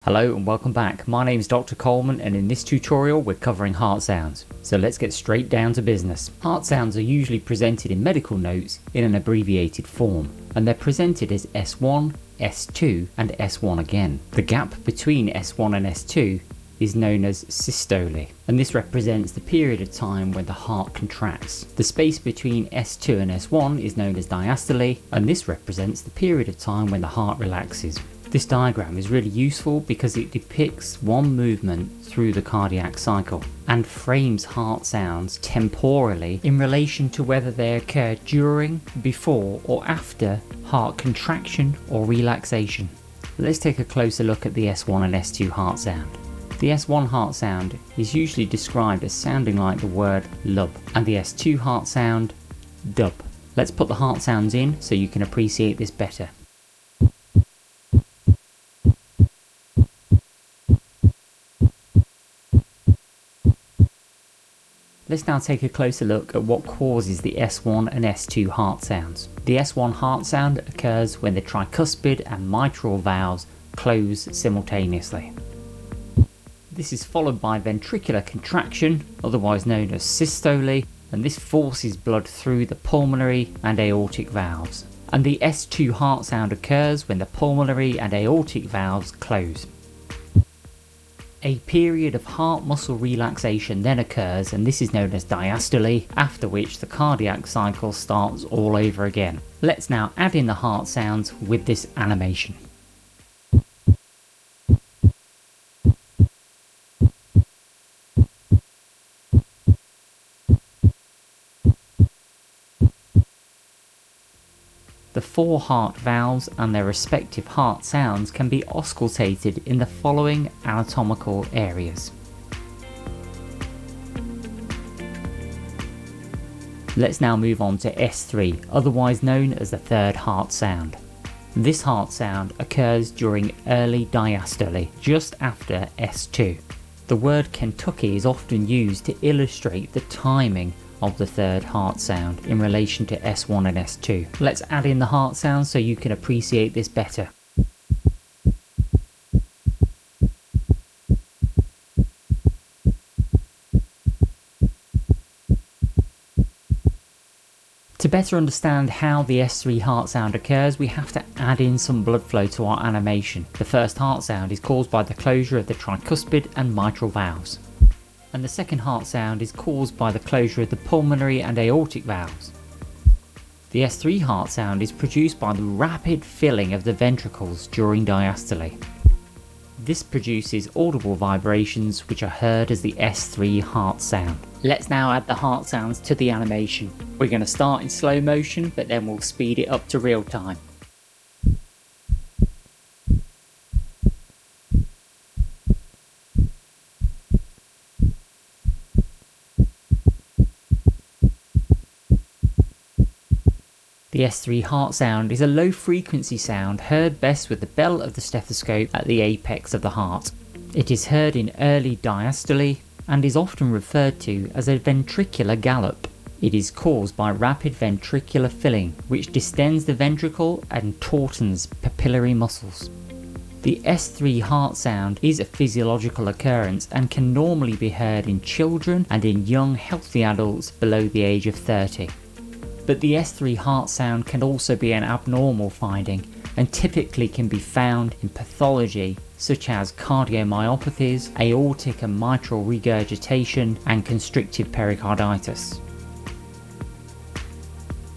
Hello and welcome back. My name is Dr. Coleman, and in this tutorial we're covering heart sounds. So let's get straight down to business. Heart sounds are usually presented in medical notes in an abbreviated form, and they're presented as S1, S2 and S1 again. The gap between S1 and S2 is known as systole, and this represents the period of time when the heart contracts. The space between S2 and S1 is known as diastole, and this represents the period of time when the heart relaxes. This diagram is really useful because it depicts one movement through the cardiac cycle and frames heart sounds temporally in relation to whether they occur during, before or after heart contraction or relaxation. Let's take a closer look at the S1 and S2 heart sound. The S1 heart sound is usually described as sounding like the word lub, and the S2 heart sound dub. Let's put the heart sounds in so you can appreciate this better. Let's now take a closer look at what causes the S1 and S2 heart sounds. The S1 heart sound occurs when the tricuspid and mitral valves close simultaneously. This is followed by ventricular contraction, otherwise known as systole, and this forces blood through the pulmonary and aortic valves. And the S2 heart sound occurs when the pulmonary and aortic valves close. A period of heart muscle relaxation then occurs, and this is known as diastole, after which the cardiac cycle starts all over again. Let's now add in the heart sounds with this animation. The four heart valves and their respective heart sounds can be auscultated in the following anatomical areas. Let's now move on to S3, otherwise known as the third heart sound. This heart sound occurs during early diastole, just after S2. The word Kentucky is often used to illustrate the timing of the third heart sound in relation to S1 and S2. Let's add in the heart sounds so you can appreciate this better. To better understand how the S3 heart sound occurs, we have to add in some blood flow to our animation. The first heart sound is caused by the closure of the tricuspid and mitral valves, and the second heart sound is caused by the closure of the pulmonary and aortic valves. The S3 heart sound is produced by the rapid filling of the ventricles during diastole. This produces audible vibrations which are heard as the S3 heart sound. Let's now add the heart sounds to the animation. We're going to start in slow motion, but then we'll speed it up to real time. The S3 heart sound is a low frequency sound heard best with the bell of the stethoscope at the apex of the heart. It is heard in early diastole and is often referred to as a ventricular gallop. It is caused by rapid ventricular filling, which distends the ventricle and tautens papillary muscles. The S3 heart sound is a physiological occurrence and can normally be heard in children and in young healthy adults below the age of 30. But the S3 heart sound can also be an abnormal finding and typically can be found in pathology such as cardiomyopathies, aortic and mitral regurgitation and constrictive pericarditis.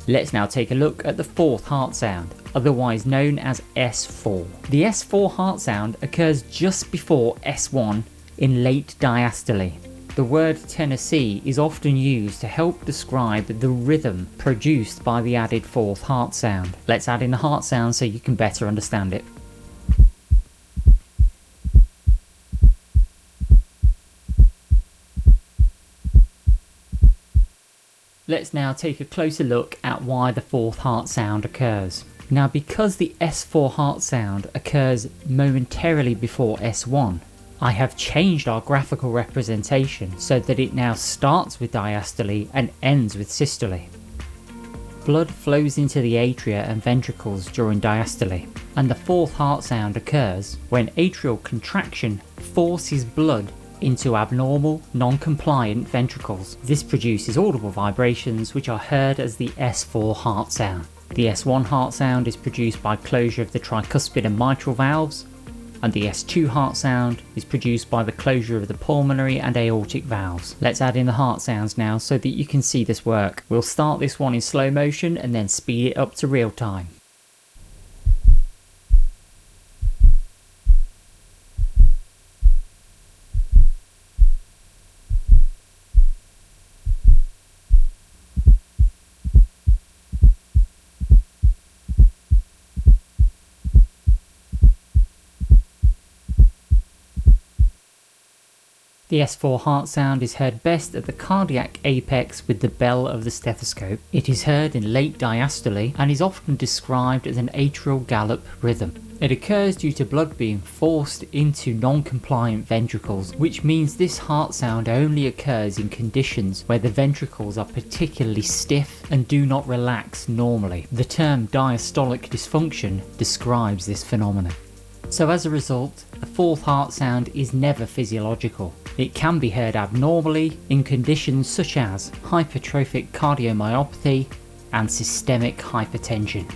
Let's now take a look at the fourth heart sound, otherwise known as S4. The S4 heart sound occurs just before S1 in late diastole. The word Tennessee is often used to help describe the rhythm produced by the added fourth heart sound. Let's add in the heart sound so you can better understand it. Let's now take a closer look at why the fourth heart sound occurs. Now, because the S4 heart sound occurs momentarily before S1, I have changed our graphical representation so that it now starts with diastole and ends with systole. Blood flows into the atria and ventricles during diastole. And the fourth heart sound occurs when atrial contraction forces blood into abnormal, non-compliant ventricles. This produces audible vibrations which are heard as the S4 heart sound. The S1 heart sound is produced by closure of the tricuspid and mitral valves, and the S2 heart sound is produced by the closure of the pulmonary and aortic valves. Let's add in the heart sounds now so that you can see this work. We'll start this one in slow motion and then speed it up to real time. The S4 heart sound is heard best at the cardiac apex with the bell of the stethoscope. It is heard in late diastole and is often described as an atrial gallop rhythm. It occurs due to blood being forced into non-compliant ventricles, which means this heart sound only occurs in conditions where the ventricles are particularly stiff and do not relax normally. The term diastolic dysfunction describes this phenomenon. So as a result, the fourth heart sound is never physiological. It can be heard abnormally in conditions such as hypertrophic cardiomyopathy and systemic hypertension.